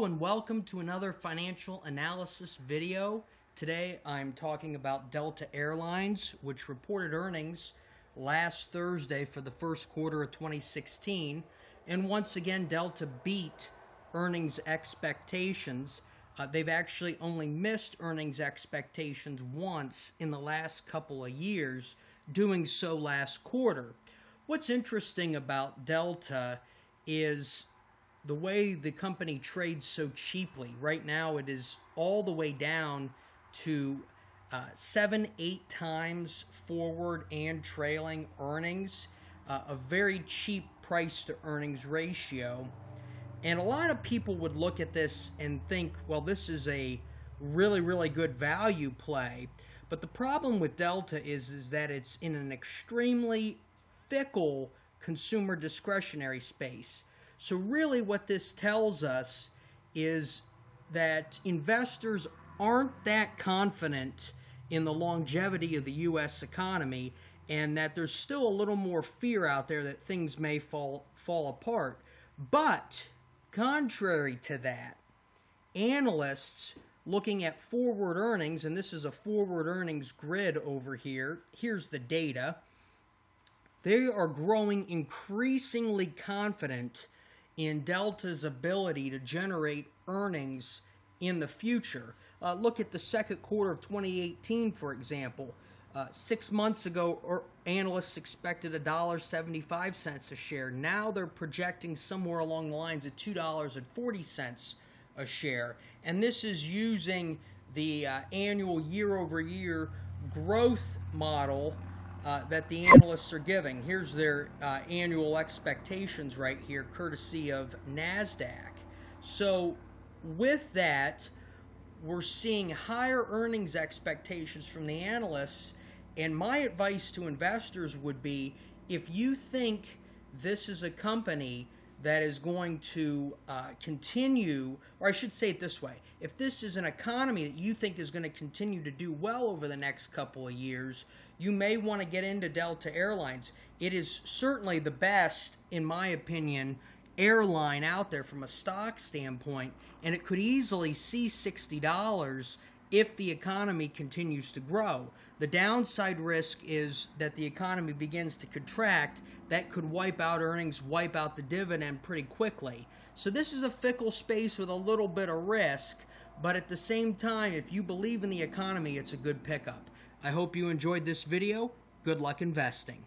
and welcome to another financial analysis video. Today I'm talking about Delta Airlines, which reported earnings last Thursday for the first quarter of 2016. And once again, Delta beat earnings expectations. They've actually only missed earnings expectations once in the last couple of years, doing so last quarter. What's interesting about Delta is the way the company trades so cheaply. Right now it is all the way down to 7-8 times forward and trailing earnings, a very cheap price to earnings ratio. And a lot of people would look at this and think, well, this is a really good value play. But the problem with Delta is that it's in an extremely fickle consumer discretionary space. So really what this tells us is that investors aren't that confident in the longevity of the U.S. economy, and that there's still a little more fear out there that things may fall apart. But contrary to that, analysts looking at forward earnings, and this is a forward earnings grid over here, here's the data, they are growing increasingly confident in Delta's ability to generate earnings in the future. Look at the second quarter of 2018, for example. 6 months ago, analysts expected $1.75 a share. Now they're projecting somewhere along the lines of $2.40 a share. And this is using the annual year-over-year growth model that the analysts are giving. Here's their annual expectations right here, courtesy of NASDAQ. So with that, we're seeing higher earnings expectations from the analysts, and my advice to investors would be, if you think this is a company that is going to continue, or I should say it this way, if this is an economy that you think is going to continue to do well over the next couple of years, you may want to get into Delta Airlines. It is certainly the best, in my opinion, airline out there from a stock standpoint, and it could easily see $60 if the economy continues to grow. The downside risk is that the economy begins to contract. That could wipe out earnings, wipe out the dividend pretty quickly. So this is a fickle space with a little bit of risk, but at the same time, if you believe in the economy, it's a good pickup. I hope you enjoyed this video. Good luck investing.